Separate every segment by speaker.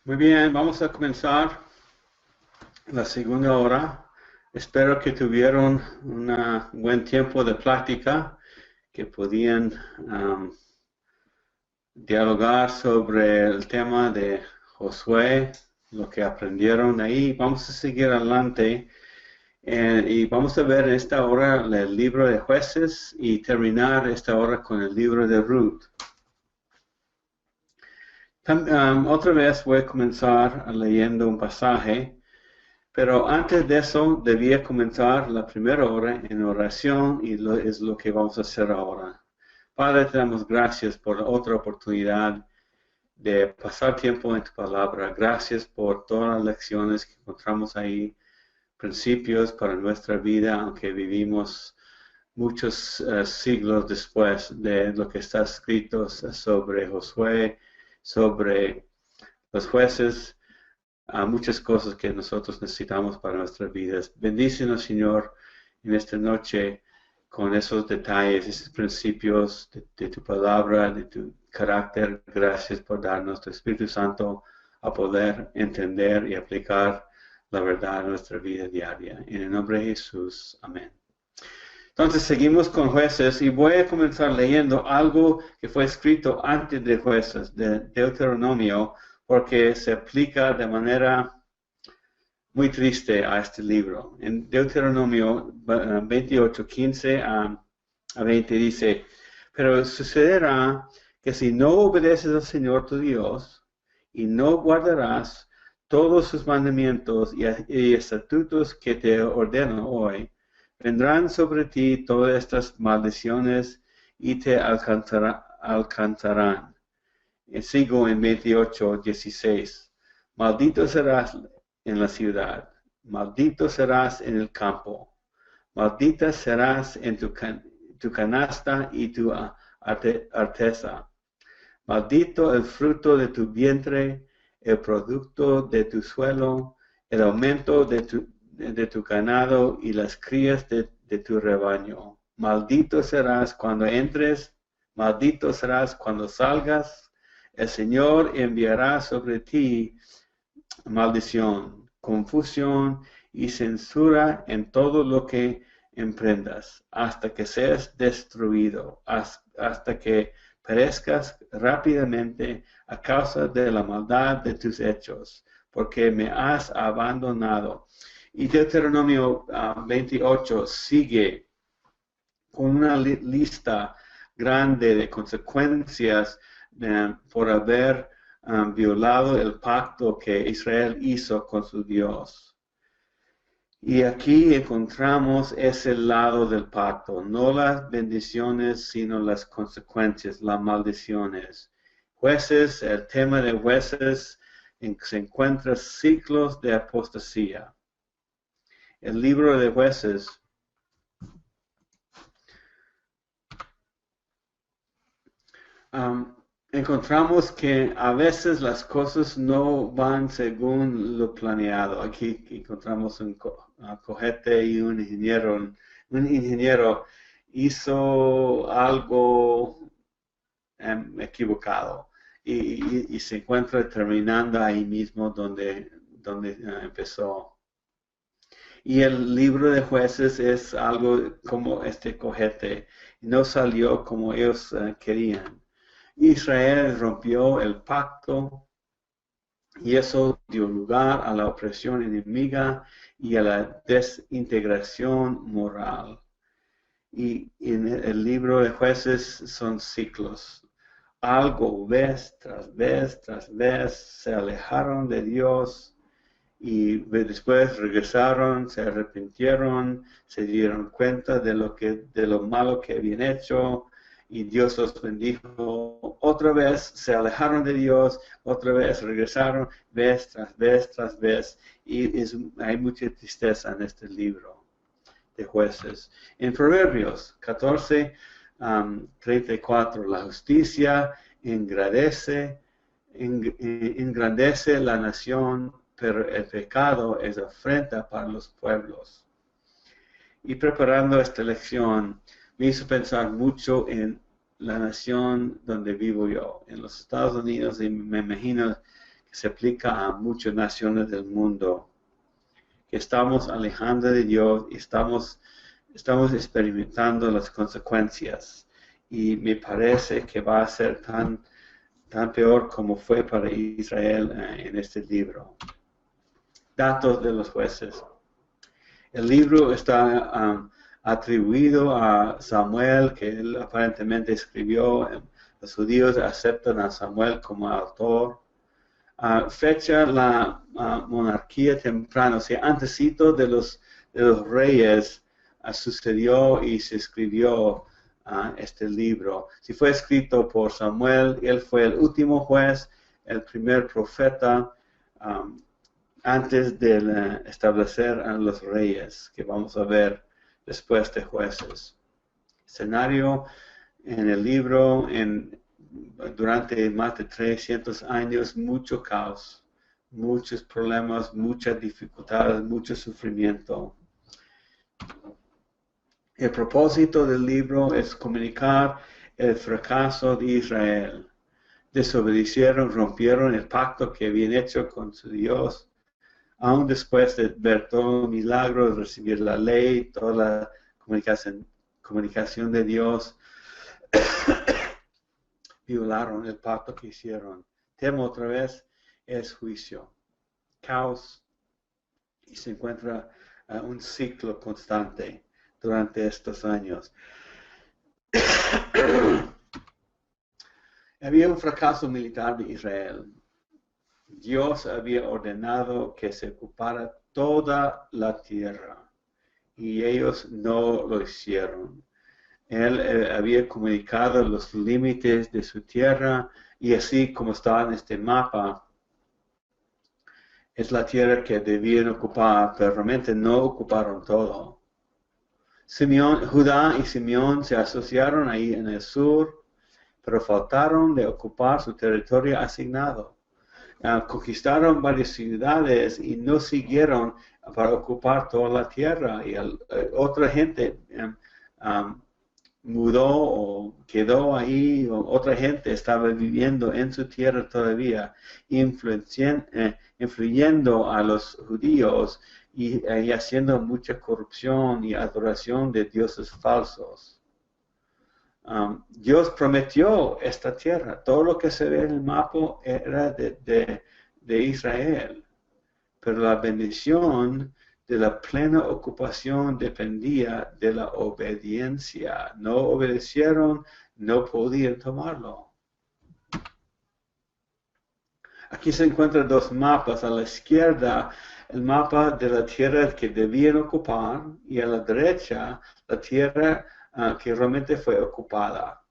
Speaker 1: Muy bien, vamos a comenzar la segunda hora. Espero que tuvieron un buen tiempo de plática, que podían dialogar sobre el tema de Josué, lo que aprendieron ahí. Vamos a seguir adelante y vamos a ver en esta hora el libro de Jueces y terminar esta hora con el libro de Ruth. Otra vez voy a comenzar leyendo un pasaje. Pero antes de eso, debía comenzar la primera hora en oración y es lo que vamos a hacer ahora. Padre, te damos gracias por otra oportunidad de pasar tiempo en tu palabra. Gracias por todas las lecciones que encontramos ahí, principios para nuestra vida, aunque vivimos muchos siglos después de lo que está escrito sobre Josué, sobre los jueces. Muchas cosas que nosotros necesitamos para nuestras vidas. Bendícenos, Señor, en esta noche con esos detalles, esos principios de tu palabra, de tu carácter. Gracias por darnos tu Espíritu Santo a poder entender y aplicar la verdad a nuestra vida diaria. En el nombre de Jesús. Amén. Entonces seguimos con Jueces y voy a comenzar leyendo algo que fue escrito antes de Jueces, de Deuteronomio, porque se aplica de manera muy triste a este libro. En Deuteronomio 28, 15 a 20 dice, pero sucederá que si no obedeces al Señor tu Dios y no guardarás todos sus mandamientos y estatutos que te ordeno hoy, vendrán sobre ti todas estas maldiciones y te alcanzarán. Sigo en 28, 16. Maldito serás en la ciudad, maldito serás en el campo, maldita serás en tu canasta y tu arteza. Maldito el fruto de tu vientre, el producto de tu suelo, el aumento de tu ganado y las crías de tu rebaño. Maldito serás cuando entres, maldito serás cuando salgas. El Señor enviará sobre ti maldición, confusión y censura en todo lo que emprendas, hasta que seas destruido, hasta que perezcas rápidamente a causa de la maldad de tus hechos, porque me has abandonado. Y Deuteronomio 28 sigue con una lista grande de consecuencias por haber violado el pacto que Israel hizo con su Dios. Y aquí encontramos ese lado del pacto, no las bendiciones, sino las consecuencias, las maldiciones. Jueces, el tema de Jueces se encuentra ciclos de apostasía. El libro de Jueces encontramos que a veces las cosas no van según lo planeado. Aquí encontramos un cojete y un ingeniero. Un ingeniero hizo algo equivocado y se encuentra terminando ahí mismo donde empezó. Y el libro de Jueces es algo como este cojete. No salió como ellos querían. Israel rompió el pacto y eso dio lugar a la opresión enemiga y a la desintegración moral. Y en el libro de Jueces son ciclos. Algo vez tras vez tras vez se alejaron de Dios y después regresaron, se arrepintieron, se dieron cuenta de lo malo que habían hecho. Y Dios los bendijo. Otra vez se alejaron de Dios, otra vez regresaron, vez tras vez tras vez. Y hay mucha tristeza en este libro de Jueces. En Proverbios 14, 34, la justicia engrandece la nación, pero el pecado es afrenta para los pueblos. Y preparando esta lección, me hizo pensar mucho en la nación donde vivo yo, en los Estados Unidos, y me imagino que se aplica a muchas naciones del mundo, que estamos alejando de Dios y estamos experimentando las consecuencias. Y me parece que va a ser tan peor como fue para Israel en este libro. Datos de los jueces. El libro está atribuido a Samuel, que él aparentemente escribió. Los judíos aceptan a Samuel como autor. Fecha la monarquía temprana, o sea, antesito de los reyes, sucedió y se escribió este libro. Si fue escrito por Samuel, él fue el último juez, el primer profeta, antes de establecer a los reyes, que vamos a ver después de jueces. Escenario en el libro, durante más de 300 años, mucho caos, muchos problemas, muchas dificultades, mucho sufrimiento. El propósito del libro es comunicar el fracaso de Israel. Desobedecieron, rompieron el pacto que habían hecho con su Dios. Aún después de ver todo el milagro, de recibir la ley, toda la comunicación de Dios, violaron el pacto que hicieron. Tema otra vez es juicio, caos, y se encuentra un ciclo constante durante estos años. Había un fracaso militar de Israel. Dios había ordenado que se ocupara toda la tierra y ellos no lo hicieron. Él había comunicado los límites de su tierra y así como está en este mapa, es la tierra que debían ocupar, pero realmente no ocuparon todo. Judá y Simeón se asociaron ahí en el sur, pero faltaron de ocupar su territorio asignado. Conquistaron varias ciudades y no siguieron para ocupar toda la tierra. Y otra gente mudó o quedó ahí, o otra gente estaba viviendo en su tierra todavía, influyendo a los judíos y haciendo mucha corrupción y adoración de dioses falsos. Dios prometió esta tierra. Todo lo que se ve en el mapa era de Israel, pero la bendición de la plena ocupación dependía de la obediencia. No obedecieron, no podían tomarlo. Aquí se encuentran dos mapas. A la izquierda, el mapa de la tierra que debían ocupar, y a la derecha, la tierra que realmente fue ocupada.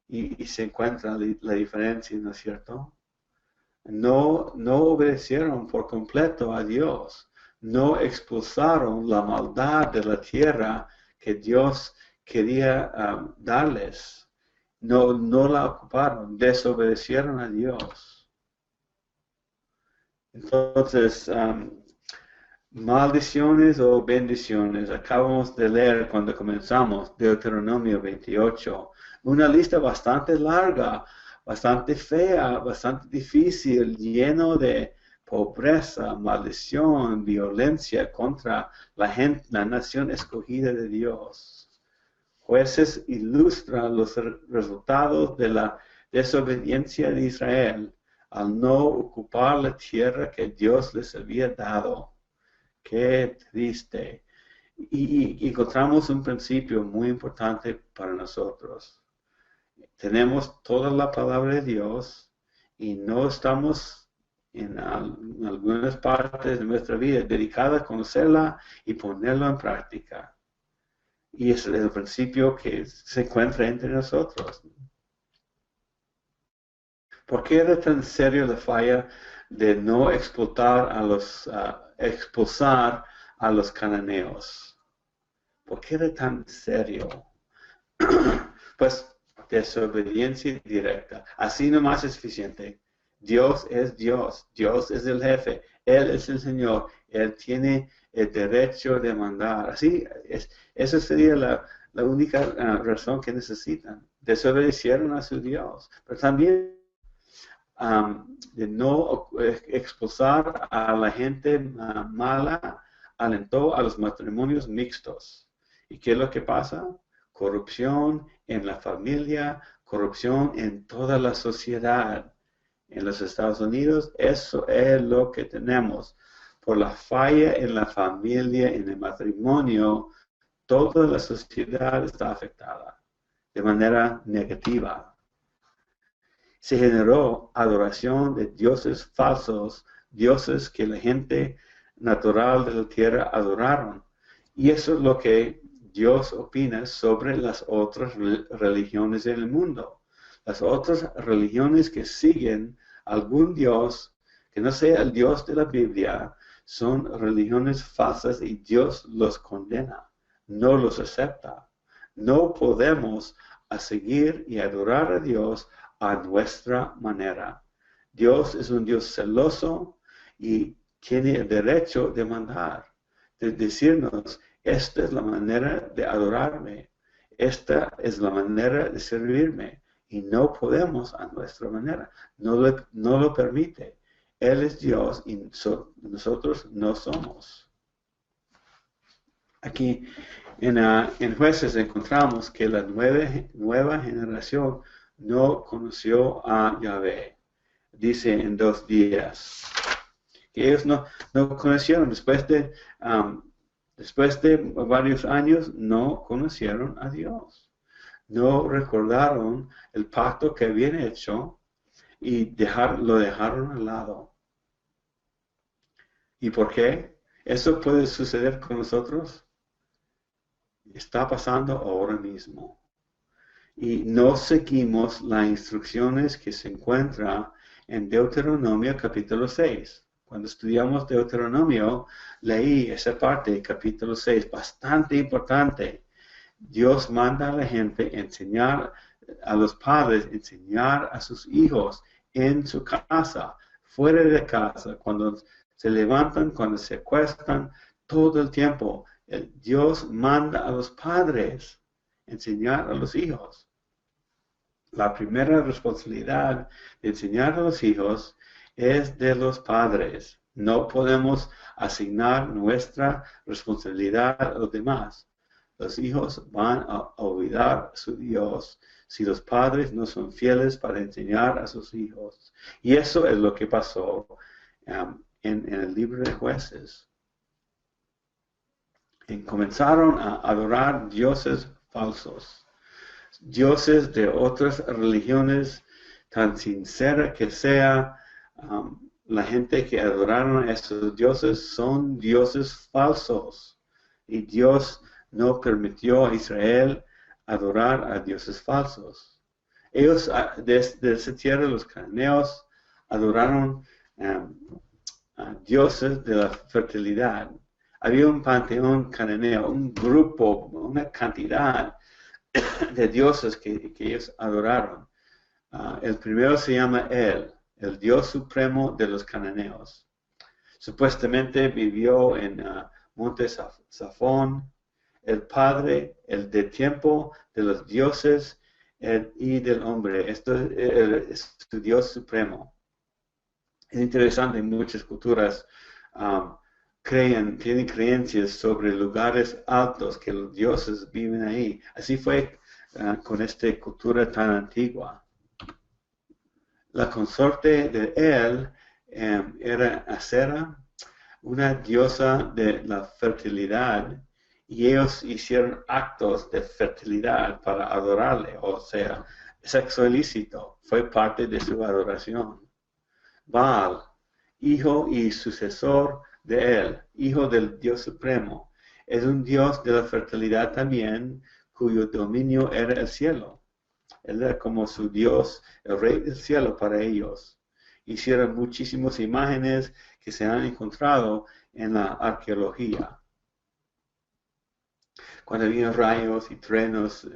Speaker 1: Y se encuentra la diferencia, ¿no es cierto? No obedecieron por completo a Dios. No expulsaron la maldad de la tierra que Dios quería darles. No la ocuparon, desobedecieron a Dios. Entonces, maldiciones o bendiciones. Acabamos de leer cuando comenzamos Deuteronomio 28. Una lista bastante larga, bastante fea, bastante difícil, lleno de pobreza, maldición, violencia contra la nación escogida de Dios. Jueces ilustra los resultados de la desobediencia de Israel al no ocupar la tierra que Dios les había dado. Qué triste. Y encontramos un principio muy importante para nosotros. Tenemos toda la palabra de Dios y no estamos en algunas partes de nuestra vida dedicadas a conocerla y ponerla en práctica. Y es el principio que se encuentra entre nosotros. ¿Por qué era tan serio la falla de no expulsar a los cananeos? ¿Por qué era tan serio? Pues desobediencia directa. Así nomás es suficiente. Dios es Dios. Dios es el jefe. Él es el Señor. Él tiene el derecho de mandar. Así es. Esa sería la única razón que necesitan. Desobedecieron a su Dios. Pero también de no expulsar a la gente mala, alentó a los matrimonios mixtos. ¿Y qué es lo que pasa? Corrupción en la familia, corrupción en toda la sociedad. En los Estados Unidos, eso es lo que tenemos. Por la falla en la familia, en el matrimonio, toda la sociedad está afectada de manera negativa. Se generó adoración de dioses falsos, dioses que la gente natural de la tierra adoraron. Y eso es lo que Dios opina sobre las otras religiones del mundo. Las otras religiones que siguen algún Dios que no sea el Dios de la Biblia son religiones falsas y Dios los condena, no los acepta. No podemos seguir y adorar a Dios a nuestra manera. Dios es un Dios celoso y tiene el derecho de mandar, de decirnos, esta es la manera de adorarme, esta es la manera de servirme, y no podemos a nuestra manera, no lo permite. Él es Dios y nosotros no somos. Aquí en Jueces encontramos que la nueva generación no conoció a Yahvé. Dice en 2 días que ellos no conocieron. Después de varios años no conocieron a Dios. No recordaron el pacto que habían hecho y lo dejaron al lado. ¿Y por qué? ¿Eso puede suceder con nosotros? Está pasando ahora mismo. Y no seguimos las instrucciones que se encuentran en Deuteronomio capítulo 6. Cuando estudiamos Deuteronomio, leí esa parte, capítulo 6, bastante importante. Dios manda a la gente enseñar, a los padres, enseñar a sus hijos en su casa, fuera de casa, cuando se levantan, cuando se acuestan, todo el tiempo. Dios manda a los padres enseñar a los hijos. La primera responsabilidad de enseñar a los hijos es de los padres. No podemos asignar nuestra responsabilidad a los demás. Los hijos van a olvidar a su Dios si los padres no son fieles para enseñar a sus hijos. Y eso es lo que pasó en el libro de Jueces. Comenzaron a adorar dioses falsos, dioses de otras religiones, tan sincera que sea. La gente que adoraron a estos dioses son dioses falsos. Y Dios no permitió a Israel adorar a dioses falsos. Ellos, desde esa tierra, los cananeos, adoraron a dioses de la fertilidad. Había un panteón cananeo, un grupo, una cantidad de dioses que ellos adoraron. El primero se llama el Dios supremo de los cananeos. Supuestamente vivió en Monte Safón, el padre, el de tiempo de los dioses y del hombre. Esto es su Dios supremo. Es interesante, en muchas culturas tienen creencias sobre lugares altos, que los dioses viven ahí. Así fue con esta cultura tan antigua. La consorte de él era Acera, una diosa de la fertilidad, y ellos hicieron actos de fertilidad para adorarle, o sea, sexo ilícito fue parte de su adoración. Baal, hijo y sucesor de él, hijo del Dios Supremo, es un Dios de la fertilidad también, cuyo dominio era el cielo. Él era como su Dios, el rey del cielo para ellos. Hicieron muchísimas imágenes que se han encontrado en la arqueología. Cuando había rayos y truenos,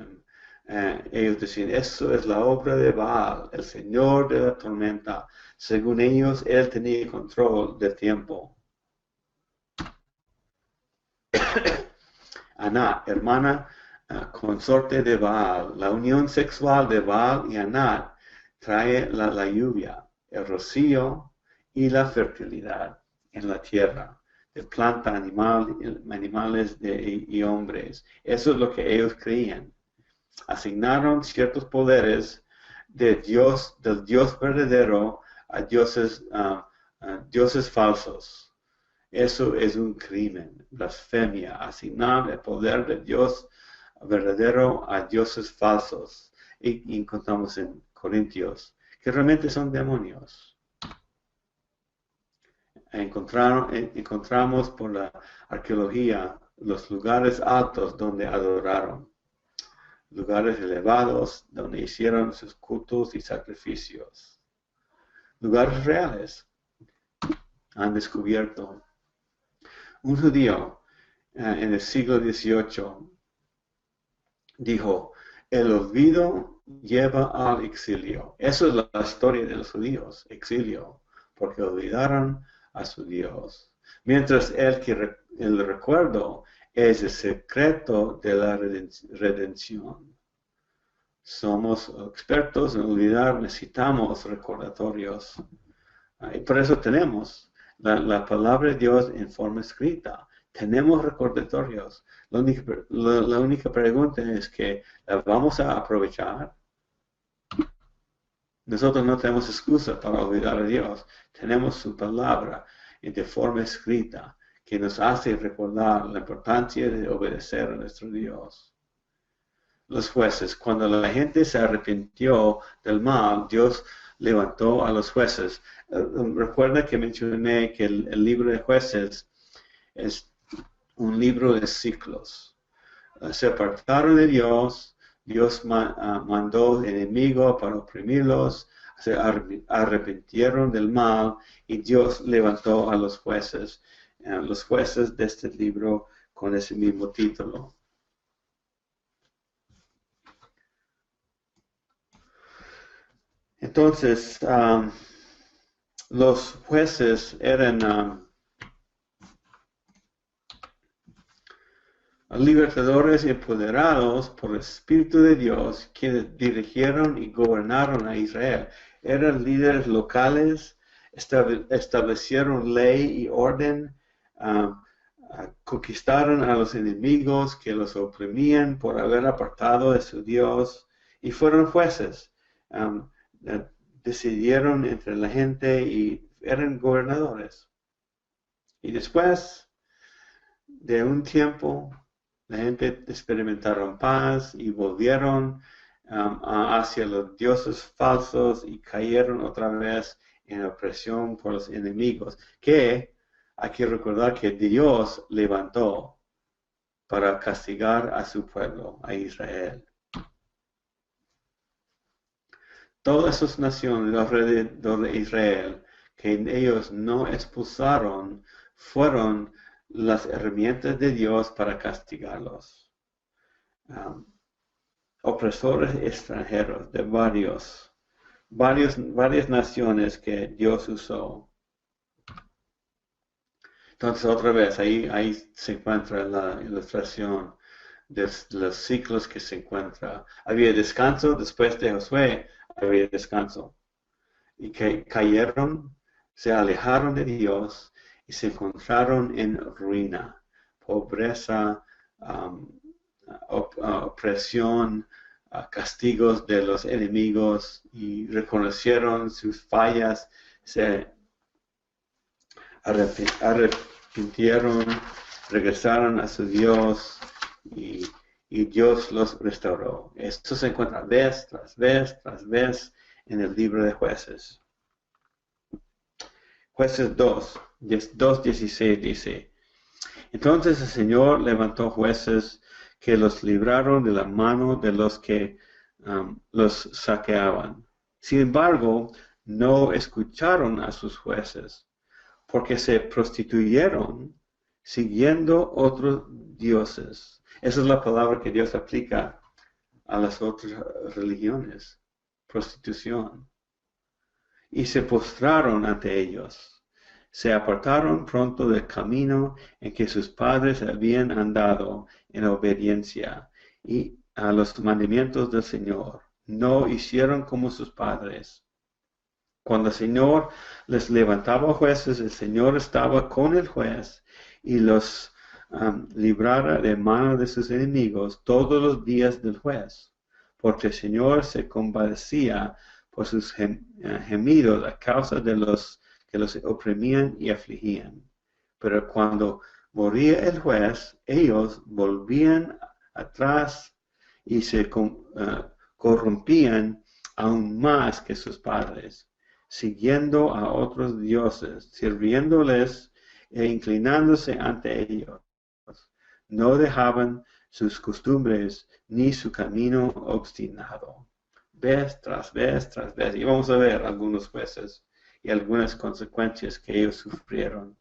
Speaker 1: ellos decían, eso es la obra de Baal, el señor de la tormenta. Según ellos, él tenía control del tiempo. Anat, hermana consorte de Baal. La unión sexual de Baal y Anat trae la lluvia. el rocío y la fertilidad en la tierra, de planta, animales y hombres. Eso es lo que ellos creían. Asignaron ciertos poderes del Dios verdadero a dioses falsos. Eso es un crimen, blasfemia, asignar el poder de Dios verdadero a dioses falsos. Y encontramos en Corintios que realmente son demonios. Encontramos por la arqueología los lugares altos donde adoraron, lugares elevados donde hicieron sus cultos y sacrificios. Lugares reales han descubierto. Un judío en el siglo XVIII dijo, el olvido lleva al exilio. Eso es la historia de los judíos, exilio, porque olvidaron a su Dios. Mientras el recuerdo es el secreto de la redención. Somos expertos en olvidar, necesitamos recordatorios. Y por eso tenemos la palabra de Dios en forma escrita. Tenemos recordatorios. La única pregunta es que la vamos a aprovechar. Nosotros no tenemos excusa para olvidar a Dios. Tenemos su palabra de forma escrita que nos hace recordar la importancia de obedecer a nuestro Dios. Los jueces, cuando la gente se arrepintió del mal, Dios levantó a los jueces. Recuerda que mencioné que el libro de jueces es un libro de ciclos. Se apartaron de Dios, Dios mandó enemigo para oprimirlos, se arrepintieron del mal y Dios levantó a los jueces de este libro con ese mismo título. Entonces, los jueces eran libertadores empoderados por el Espíritu de Dios que dirigieron y gobernaron a Israel. Eran líderes locales, establecieron ley y orden, conquistaron a los enemigos que los oprimían por haber apartado de su Dios y fueron jueces. Decidieron entre la gente y eran gobernadores. Y después de un tiempo, la gente experimentaron paz y volvieron hacia los dioses falsos y cayeron otra vez en opresión por los enemigos, que hay que recordar que Dios levantó para castigar a su pueblo, a Israel. Todas esas naciones alrededor de Israel que ellos no expulsaron fueron las herramientas de Dios para castigarlos. Opresores extranjeros de varias naciones que Dios usó. Entonces otra vez ahí se encuentra la ilustración de los ciclos que se encuentra. Había descanso después de Josué. Había descanso. Y que cayeron, se alejaron de Dios y se encontraron en ruina, pobreza, opresión, castigos de los enemigos y reconocieron sus fallas, se arrepintieron, regresaron a su Dios y Dios los restauró. Esto se encuentra vez tras vez tras vez en el libro de Jueces. Jueces 2:16 dice, entonces el Señor levantó jueces que los libraron de la mano de los que los saqueaban. Sin embargo, no escucharon a sus jueces, porque se prostituyeron siguiendo otros dioses. Esa es la palabra que Dios aplica a las otras religiones, prostitución. Y se postraron ante ellos. Se apartaron pronto del camino en que sus padres habían andado en obediencia y a los mandamientos del Señor. No hicieron como sus padres. Cuando el Señor les levantaba jueces, el Señor estaba con el juez y los librara de mano de sus enemigos todos los días del juez, porque el Señor se compadecía por sus gemidos a causa de los que los oprimían y afligían. Pero cuando moría el juez, ellos volvían atrás y se corrompían aún más que sus padres, siguiendo a otros dioses, sirviéndoles e inclinándose ante ellos. No dejaban sus costumbres ni su camino obstinado. Vez tras vez tras vez. Y vamos a ver algunos jueces y algunas consecuencias que ellos sufrieron.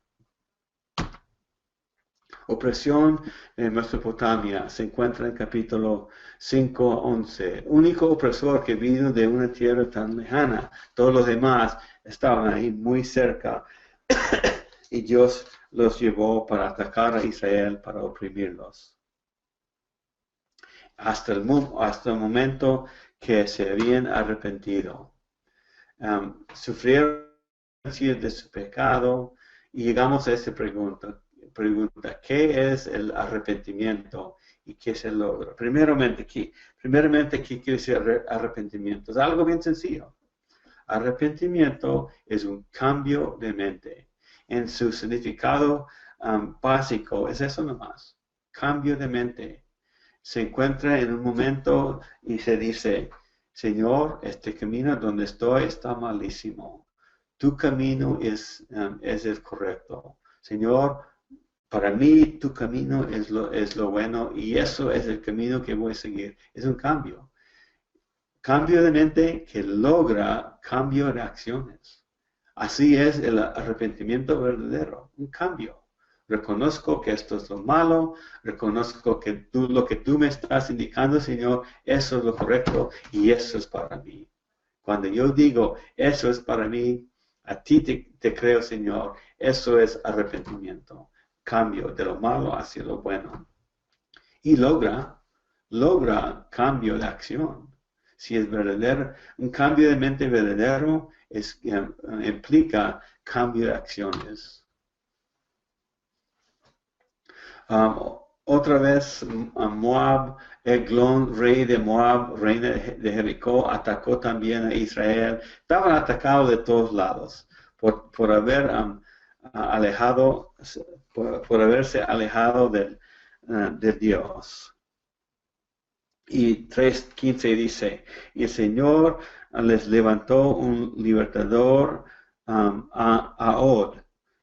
Speaker 1: Opresión en Mesopotamia se encuentra en capítulo 5:11. Único opresor que vino de una tierra tan lejana. Todos los demás estaban ahí muy cerca. Y Dios los llevó para atacar a Israel, para oprimirlos. Hasta el momento que se habían arrepentido. Sufrieron de su pecado y llegamos a esta pregunta, ¿qué es el arrepentimiento y qué se logra? Primeramente, ¿qué quiere decir arrepentimiento? Es algo bien sencillo. Arrepentimiento es un cambio de mente. En su significado básico es eso nomás, cambio de mente. Se encuentra en un momento y se dice, Señor, este camino donde estoy está malísimo. Tu camino es el correcto. Señor, para mí tu camino es lo bueno y eso es el camino que voy a seguir. Es un cambio. Cambio de mente que logra cambio de acciones. Así es el arrepentimiento verdadero, un cambio. Reconozco que esto es lo malo, reconozco que lo que tú me estás indicando, Señor, eso es lo correcto y eso es para mí. Cuando yo digo, eso es para mí, a ti te creo, Señor, eso es arrepentimiento, cambio de lo malo hacia lo bueno. Y logra cambio de acción. Si es verdadero, un cambio de mente verdadero implica cambio de acciones. Otra vez Moab, Eglón, rey de Moab, reina de Jericó, atacó también a Israel. Estaban atacados de todos lados por haber por haberse alejado de Dios. Y 3:15 dice, y el Señor les levantó un libertador a Ahod,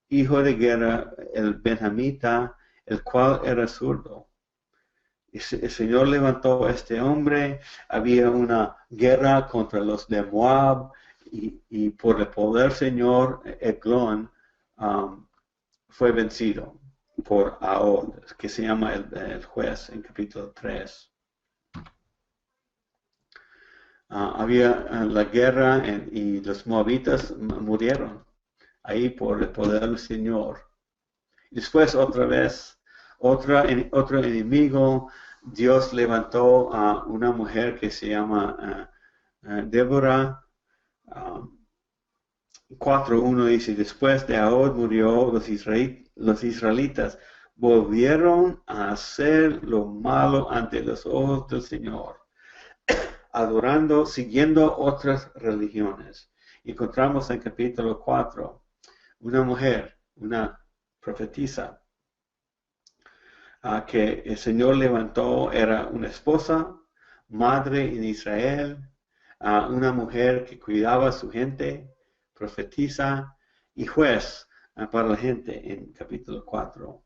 Speaker 1: hijo de guerra, el benjamita, el cual era zurdo. Y el Señor levantó a este hombre, había una guerra contra los de Moab, y por el poder del Señor, Eglón fue vencido por Ahod, que se llama el juez en capítulo 3. Había la guerra y los moabitas murieron ahí por el poder del Señor. Después otra vez, otro enemigo, Dios levantó a una mujer que se llama Débora. 4:1 dice, después de Ahod murió, los israelitas volvieron a hacer lo malo ante los ojos del Señor, siguiendo otras religiones. Encontramos en capítulo 4 una mujer, una profetisa, que el Señor levantó, era una esposa, madre en Israel, una mujer que cuidaba a su gente, profetisa y juez para la gente en capítulo 4.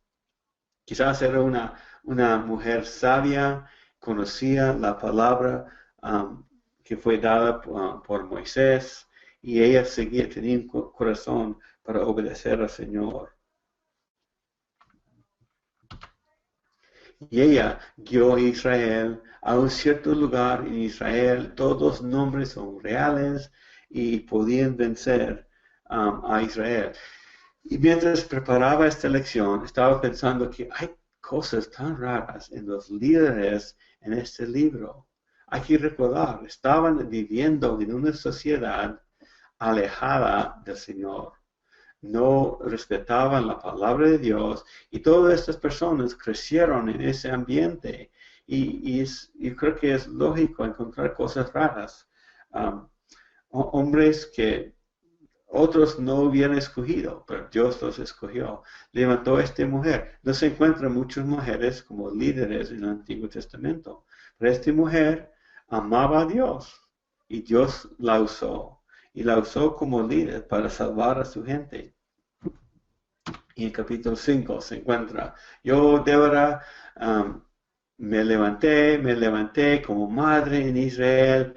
Speaker 1: Quizás era una mujer sabia, conocía la palabra que fue dada por Moisés, y ella seguía teniendo corazón para obedecer al Señor. Y ella guió a Israel a un cierto lugar en Israel. Todos los nombres son reales y podían vencer a Israel. Y mientras preparaba esta lección, estaba pensando que hay cosas tan raras en los líderes en este libro. Hay que recordar, estaban viviendo en una sociedad alejada del Señor. No respetaban la palabra de Dios y todas estas personas crecieron en ese ambiente y creo que es lógico encontrar cosas raras. Hombres que otros no hubieran escogido, pero Dios los escogió. Levantó a esta mujer. No se encuentran muchas mujeres como líderes en el Antiguo Testamento, pero esta mujer amaba a Dios y Dios la usó. Y la usó como líder para salvar a su gente. Y en capítulo 5 se encuentra, yo, Débora, me levanté como madre en Israel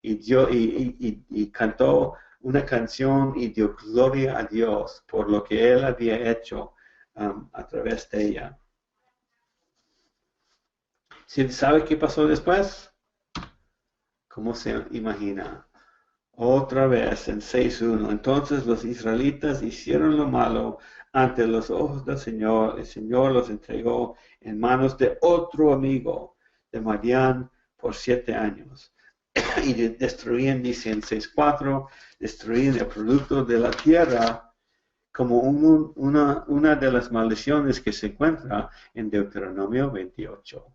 Speaker 1: y cantó una canción y dio gloria a Dios por lo que Él había hecho a través de ella. ¿Sí sabe qué pasó después? ¿Cómo se imagina? Otra vez en 6:1. Entonces los israelitas hicieron lo malo ante los ojos del Señor. El Señor los entregó en manos de otro amigo de Madián por 7 años. Y destruían, dice en 6:4, destruían el producto de la tierra como una de las maldiciones que se encuentra en Deuteronomio 28.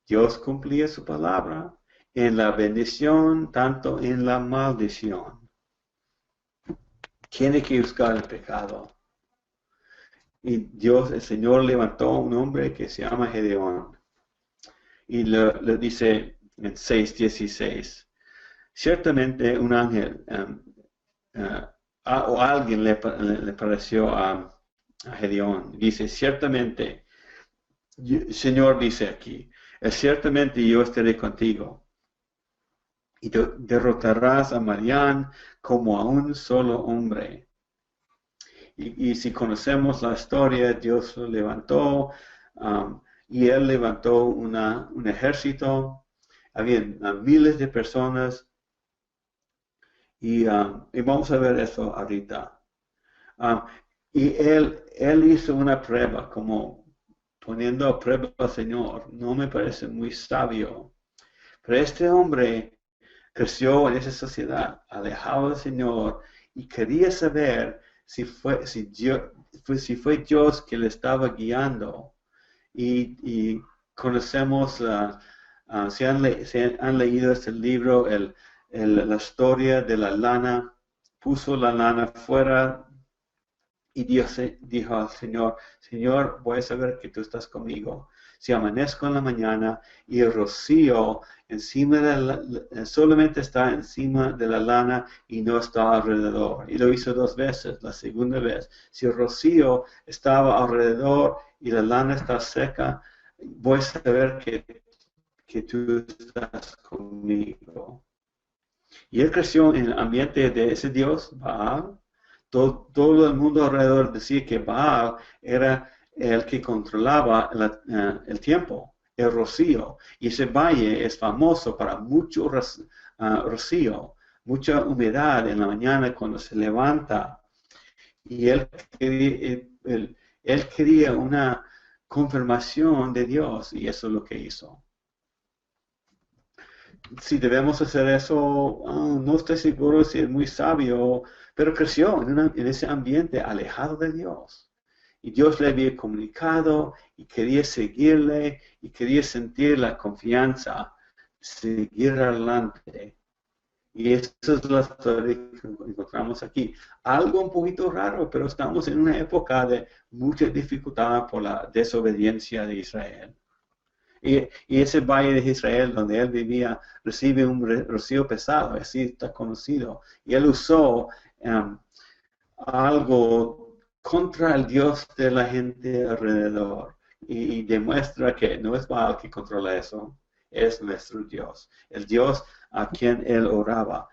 Speaker 1: Dios cumplía su palabra en la bendición, tanto en la maldición. Tiene que buscar el pecado. Y Dios, el Señor, levantó a un hombre que se llama Gedeón. Y le dice en 6:16, ciertamente un ángel o alguien le pareció a Gedeón. Dice, ciertamente, Señor dice aquí, ciertamente yo estaré contigo. Y derrotarás a Madián como a un solo hombre. Y si conocemos la historia, Dios lo levantó y Él levantó un ejército. Había miles de personas y vamos a ver eso ahorita. Y él hizo una prueba, como poniendo a prueba al Señor. No me parece muy sabio. Pero este hombre creció en esa sociedad, alejado del Señor, y quería saber si fue Dios que le estaba guiando. Y conocemos, si han leído este libro, la historia de la lana. Puso la lana fuera y Dios dijo al Señor, Señor, voy a saber que tú estás conmigo. Si amanezco en la mañana y el rocío solamente está encima de la lana y no está alrededor. Y lo hizo 2 veces. La segunda vez, si el rocío estaba alrededor y la lana está seca, voy a saber que tú estás conmigo. Y él creció en el ambiente de ese Dios, Baal. Todo el mundo alrededor decía que Baal era el que controlaba el tiempo, el rocío. Y ese valle es famoso para mucho rocío, mucha humedad en la mañana cuando se levanta. Y él quería una confirmación de Dios y eso es lo que hizo. Si debemos hacer eso, no estoy seguro si es muy sabio, pero creció en ese ambiente alejado de Dios. Y Dios le había comunicado y quería seguirle y quería sentir la confianza, seguir adelante. Y esa es la historia que encontramos aquí. Algo un poquito raro, pero estamos en una época de mucha dificultad por la desobediencia de Israel. Y ese valle de Israel donde él vivía recibe un rocío pesado, así está conocido. Y él usó algo contra el Dios de la gente alrededor. Y demuestra que no es Baal que controla eso, es nuestro Dios, el Dios a quien él oraba.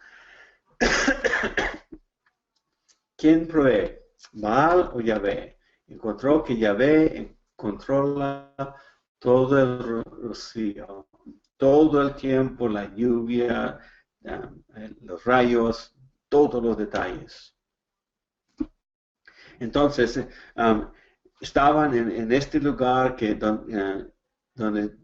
Speaker 1: ¿Quién provee? ¿Baal o Yahvé? Encontró que Yahvé controla todo el rocío, todo el tiempo, la lluvia, los rayos, todos los detalles. Entonces, estaban en este lugar donde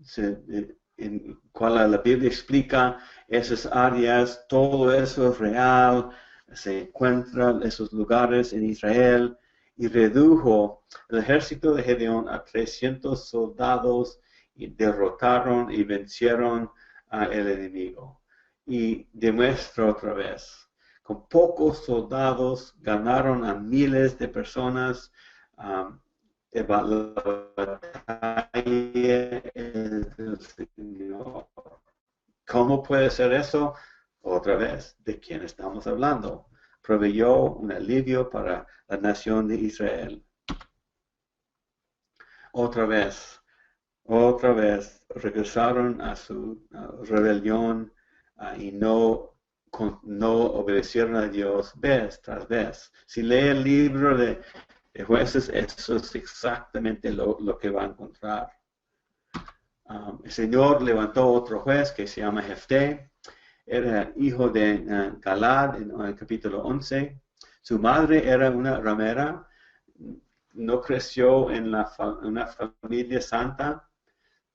Speaker 1: en cual la Biblia explica esas áreas, todo eso es real, se encuentran esos lugares en Israel y redujo el ejército de Gedeón a 300 soldados y derrotaron y vencieron al enemigo. Y demuestra otra vez, con pocos soldados ganaron a miles de personas. La batalla del Señor. ¿Cómo puede ser eso? Otra vez, ¿de quién estamos hablando? Proveyó un alivio para la nación de Israel. Otra vez, regresaron a su rebelión y no obedecieron a Dios vez tras vez. Si lee el libro de Jueces, eso es exactamente lo que va a encontrar. El Señor levantó otro juez que se llama Jefté. Era hijo de Galad en el capítulo 11. Su madre era una ramera. No creció en una familia santa.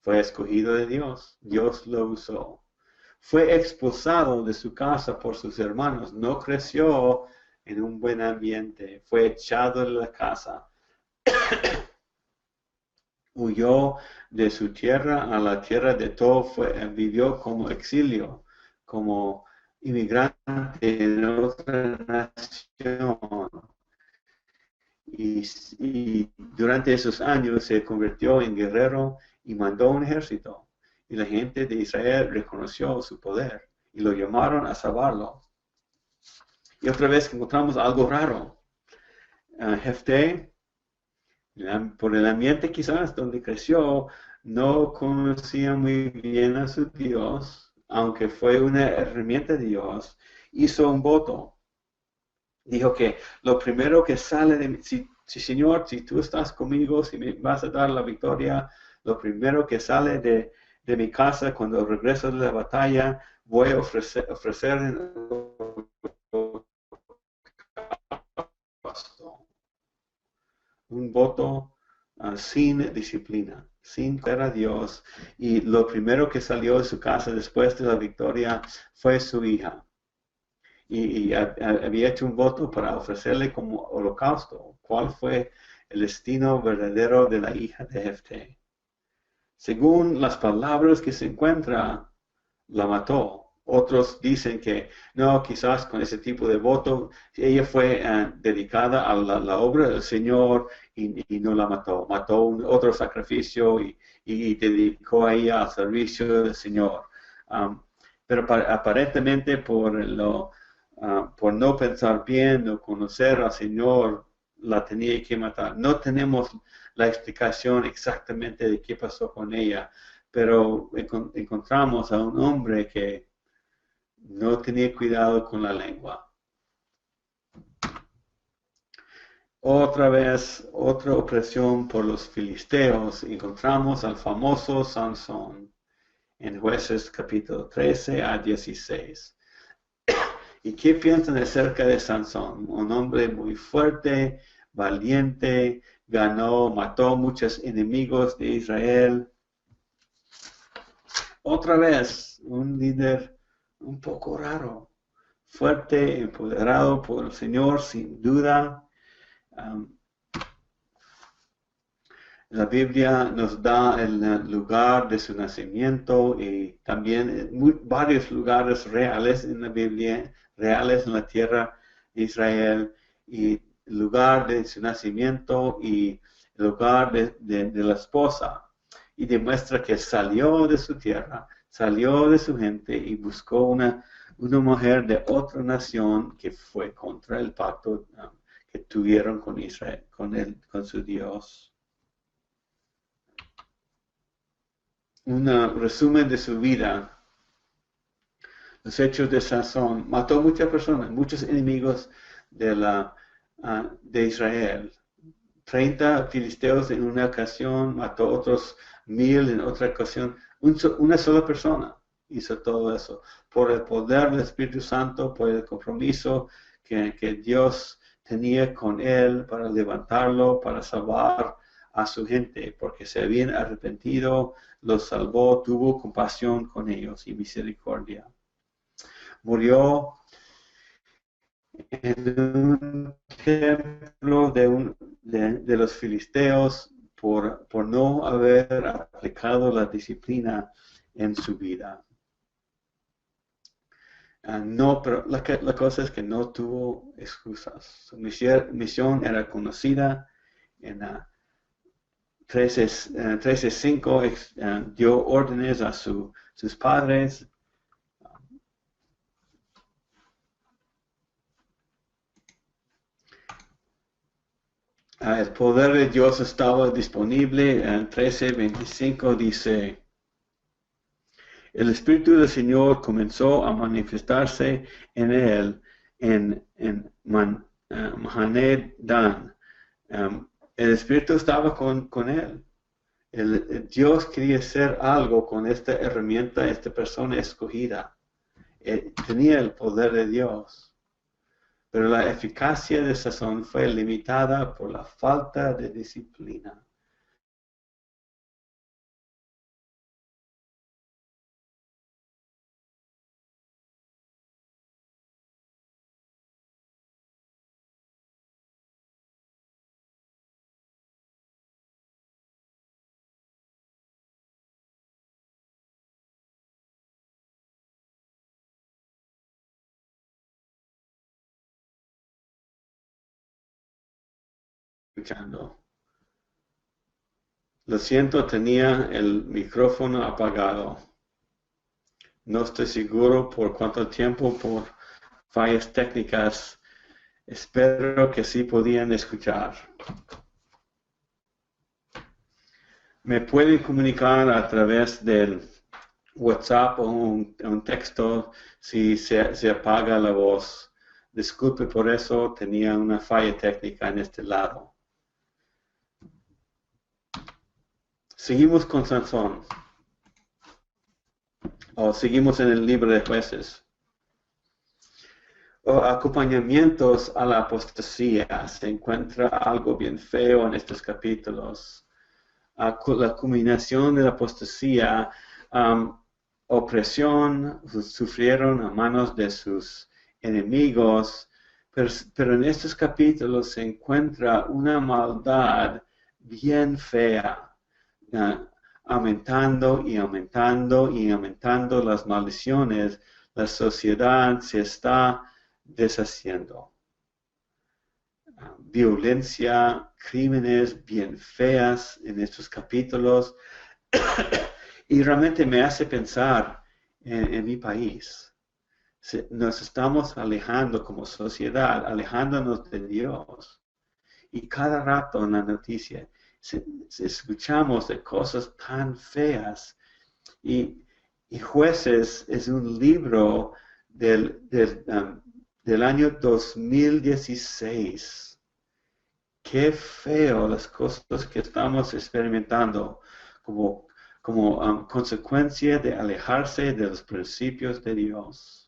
Speaker 1: Fue escogido de Dios. Dios lo usó. Fue expulsado de su casa por sus hermanos. No creció en un buen ambiente. Fue echado de la casa. Huyó de su tierra a la tierra de Tob, vivió como exilio, como inmigrante en otra nación. Y durante esos años se convirtió en guerrero y mandó un ejército. Y la gente de Israel reconoció su poder y lo llamaron a salvarlo. Y otra vez encontramos algo raro. Jefté, por el ambiente quizás donde creció, no conocía muy bien a su Dios, aunque fue una herramienta de Dios, hizo un voto. Dijo que lo primero que sale de mí, si Señor, si tú estás conmigo, si me vas a dar la victoria, lo primero que sale de mi casa cuando regreso de la batalla, voy a ofrecer un voto sin disciplina, sin ver a Dios. Y lo primero que salió de su casa después de la victoria fue su hija. Y había hecho un voto para ofrecerle como holocausto. ¿Cuál fue el destino verdadero de la hija de Jefté? Según las palabras que se encuentra, la mató. Otros dicen que no, quizás con ese tipo de voto, ella fue dedicada a la obra del Señor y no la mató. Mató otro sacrificio y dedicó a ella al servicio del Señor. Pero aparentemente por no pensar bien o conocer al Señor, la tenía que matar. No tenemos la explicación exactamente de qué pasó con ella, pero encontramos a un hombre que no tenía cuidado con la lengua. Otra vez, otra opresión por los filisteos. Encontramos al famoso Sansón en Jueces capítulo 13 a 16. ¿Y qué piensan acerca de Sansón? Un hombre muy fuerte, valiente, mató muchos enemigos de Israel. Otra vez, un líder un poco raro, fuerte, empoderado por el Señor, sin duda. La Biblia nos da el lugar de su nacimiento y también varios lugares reales en la Biblia, reales en la tierra de Israel, y el lugar de su nacimiento y el lugar de la esposa. Y demuestra que salió de su tierra, salió de su gente y buscó una mujer de otra nación que fue contra el pacto que tuvieron con Israel, con su Dios. Un resumen de su vida. Los hechos de Sansón. Mató muchas personas, muchos enemigos de Israel. 30 filisteos en una ocasión, mató otros 1000 en otra ocasión. Una sola persona hizo todo eso. Por el poder del Espíritu Santo, por el compromiso que Dios tenía con él para levantarlo, para salvar a su gente, porque se habían arrepentido, los salvó, tuvo compasión con ellos y misericordia. Murió en un templo de los filisteos por no haber aplicado la disciplina en su vida. No, pero la cosa es que no tuvo excusas. Su misión era conocida en 13:5, dio órdenes a sus padres. El poder de Dios estaba disponible. En 13:25 dice, el Espíritu del Señor comenzó a manifestarse en él en Mahané Dan. El Espíritu estaba con él. Dios quería hacer algo con esta herramienta, esta persona escogida. Tenía el poder de Dios. Pero la eficacia de Sazón fue limitada por la falta de disciplina. Escuchando. Lo siento, tenía el micrófono apagado. No estoy seguro por cuánto tiempo, por fallas técnicas. Espero que sí podían escuchar. Me pueden comunicar a través del WhatsApp o un texto si se apaga la voz. Disculpe por eso, tenía una falla técnica en este lado. Seguimos con Sansón. O seguimos en el libro de Jueces. Acompañamientos a la apostasía. Se encuentra algo bien feo en estos capítulos. La culminación de la apostasía, opresión, sufrieron a manos de sus enemigos, pero en estos capítulos se encuentra una maldad bien fea, aumentando y aumentando y aumentando las maldiciones. La sociedad se está deshaciendo. Violencia, crímenes bien feas en estos capítulos, y realmente me hace pensar en mi país. Nos estamos alejando como sociedad, alejándonos de Dios. Y cada rato en la noticia escuchamos de cosas tan feas. Y Jueces es un libro del año 2016. Qué feo las cosas que estamos experimentando como consecuencia de alejarse de los principios de Dios.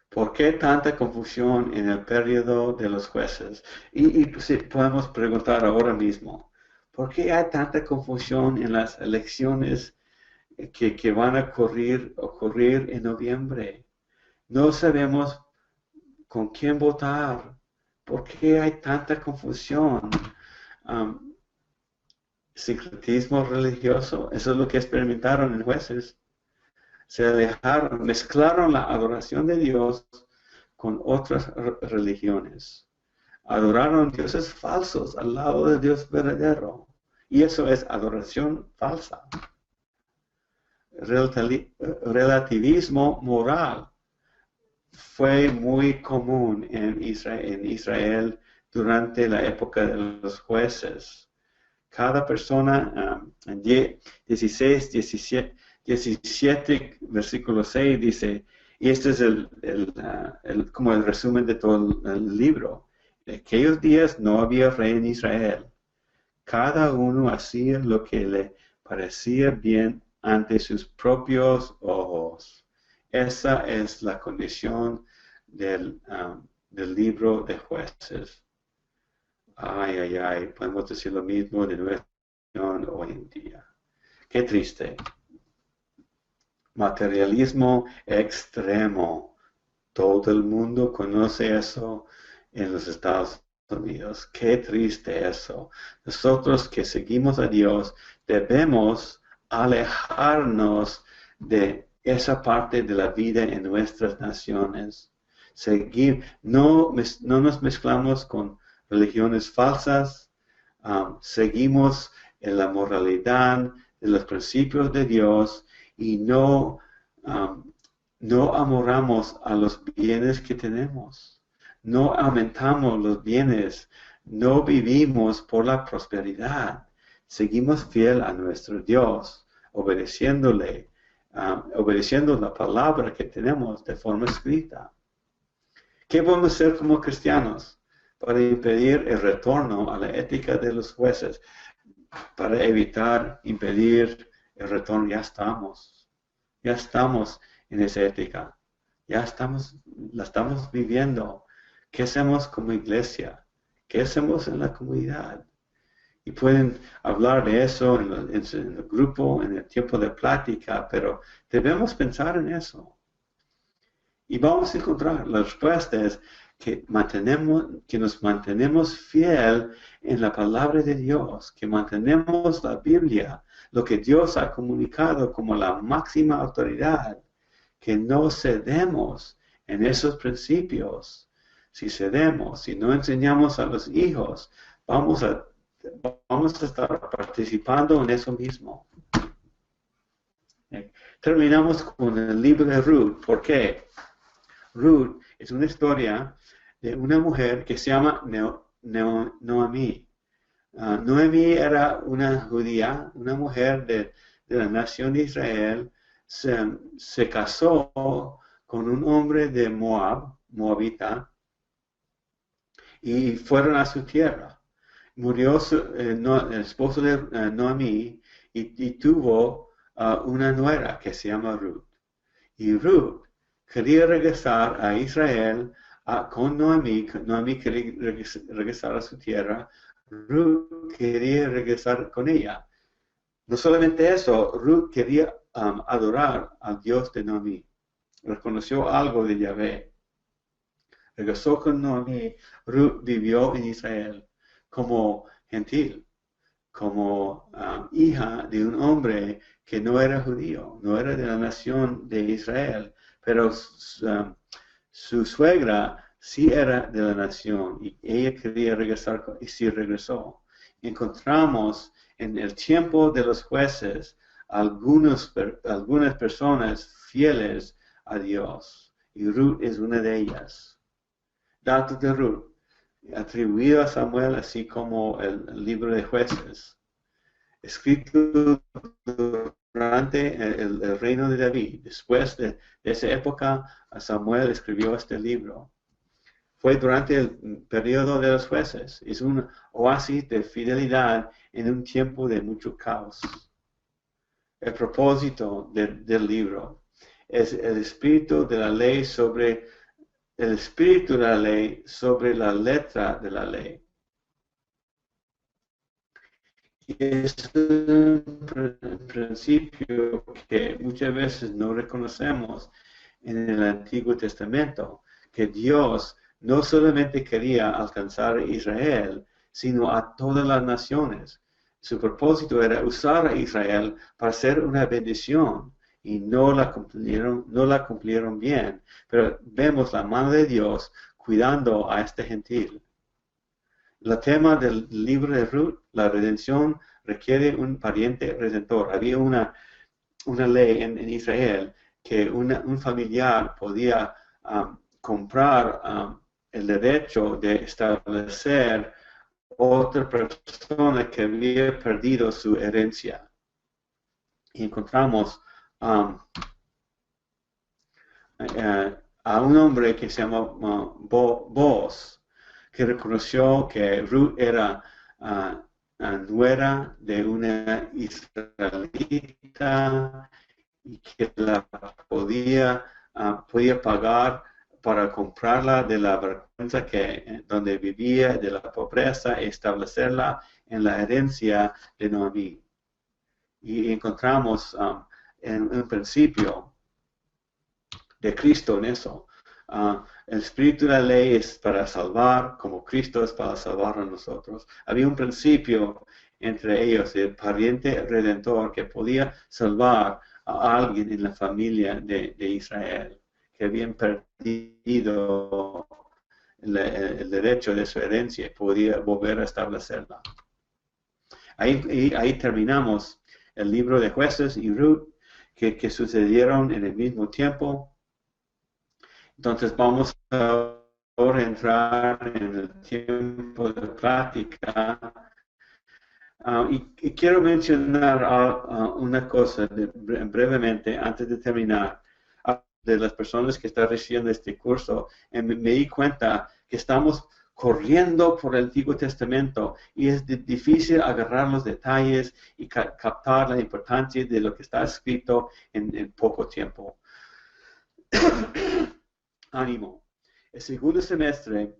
Speaker 1: ¿Por qué tanta confusión en el periodo de los jueces? Y pues, podemos preguntar ahora mismo, ¿por qué hay tanta confusión en las elecciones que van a ocurrir en noviembre? No sabemos con quién votar. ¿Por qué hay tanta confusión? Secretismo religioso, eso es lo que experimentaron en Jueces. Se alejaron, mezclaron la adoración de Dios con otras religiones. Adoraron dioses falsos al lado de Dios verdadero. Y eso es adoración falsa. Relativismo moral fue muy común en Israel durante la época de los jueces. Cada persona, 16, 17, versículo 6 dice, y este es como el resumen de todo el libro. En aquellos días no había rey en Israel. Cada uno hacía lo que le parecía bien ante sus propios ojos. Esa es la condición del libro de Jueces. Ay, podemos decir lo mismo de nuestra nación hoy en día. Qué triste. materialismo extremo. Todo el mundo conoce eso en los Estados Unidos. Qué triste eso. Nosotros que seguimos a Dios debemos alejarnos de esa parte de la vida en nuestras naciones. No nos mezclamos con religiones falsas, seguimos en la moralidad, en los principios de Dios y no amoramos a los bienes que tenemos, no aumentamos los bienes, no vivimos por la prosperidad, seguimos fiel a nuestro Dios, obedeciéndole, obedeciendo la palabra que tenemos de forma escrita. ¿Qué podemos hacer como cristianos para impedir el retorno a la ética de los jueces? Para impedir el retorno, ya estamos en esa ética, la estamos viviendo. ¿Qué hacemos como iglesia? ¿Qué hacemos en la comunidad? Y pueden hablar de eso en el grupo, en el tiempo de plática, pero debemos pensar en eso. Y vamos a encontrar, la respuesta es que nos mantenemos fiel en la palabra de Dios, que mantenemos la Biblia, lo que Dios ha comunicado como la máxima autoridad, que no cedemos en esos principios. Si cedemos, si no enseñamos a los hijos, vamos a estar participando en eso mismo. Terminamos con el libro de Ruth. ¿Por qué? Ruth es una historia de una mujer que se llama Noemí. Noemí era una judía, una mujer de la nación de Israel. Se casó con un hombre de Moabita, y fueron a su tierra. Murió el esposo de Noemí y tuvo una nuera que se llama Ruth. Y Ruth quería regresar a Israel con Noemí. Noemí quería regresar a su tierra. Ruth quería regresar con ella. No solamente eso, Ruth quería adorar al Dios de Noemí. Reconoció algo de Yahvé. Regresó con Noemí. Ruth vivió en Israel como gentil, como hija de un hombre que no era judío, no era de la nación de Israel, pero su suegra sí era de la nación y ella quería regresar y sí regresó. Encontramos en el tiempo de los jueces algunas personas fieles a Dios, y Ruth es una de ellas. Datos de Ruth, atribuido a Samuel, así como el libro de jueces, escrito durante el reino de David. Después de esa época, Samuel escribió este libro. Fue durante el periodo de los jueces. Es un oasis de fidelidad en un tiempo de mucho caos. El propósito del libro es el espíritu de la ley sobre la letra de la ley. Y es un principio que muchas veces no reconocemos en el Antiguo Testamento, que Dios no solamente quería alcanzar a Israel, sino a todas las naciones. Su propósito era usar a Israel para ser una bendición, y no la cumplieron bien. Pero vemos la mano de Dios cuidando a este gentil. El tema del libro de Ruth, la redención, requiere un pariente redentor. Había una ley en Israel que un familiar podía comprar el derecho de establecer otra persona que había perdido su herencia. Y encontramos a un hombre que se llama Boaz, que reconoció que Ruth era nuera de una israelita y que la podía pagar para comprarla de la vergüenza donde vivía, de la pobreza, y establecerla en la herencia de Noemí. Y encontramos en un principio de Cristo en eso. El espíritu de la ley es para salvar, como Cristo es para salvar a nosotros. Había un principio entre ellos, el pariente redentor que podía salvar a alguien en la familia de Israel, que habían perdido el derecho de su herencia y podía volver a establecerla. Ahí terminamos el libro de Jueces y Ruth, que sucedieron en el mismo tiempo. Entonces vamos a ahora entrar en el tiempo de plática. Y quiero mencionar una cosa brevemente antes de terminar. De las personas que están recibiendo este curso, me di cuenta que estamos corriendo por el Antiguo Testamento y es difícil agarrar los detalles y captar la importancia de lo que está escrito en poco tiempo. Ánimo. El segundo semestre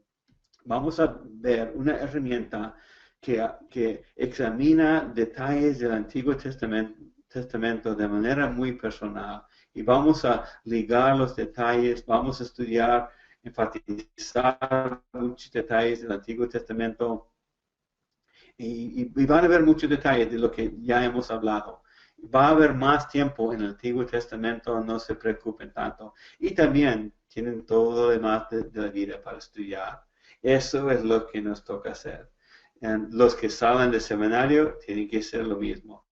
Speaker 1: vamos a ver una herramienta que examina detalles del Antiguo Testamento de manera muy personal. Y vamos a ligar los detalles, vamos a estudiar, enfatizar muchos detalles del Antiguo Testamento. Y van a haber muchos detalles de lo que ya hemos hablado. Va a haber más tiempo en el Antiguo Testamento, no se preocupen tanto. Y también tienen todo lo demás de la vida para estudiar. Eso es lo que nos toca hacer. Los que salen del seminario tienen que hacer lo mismo.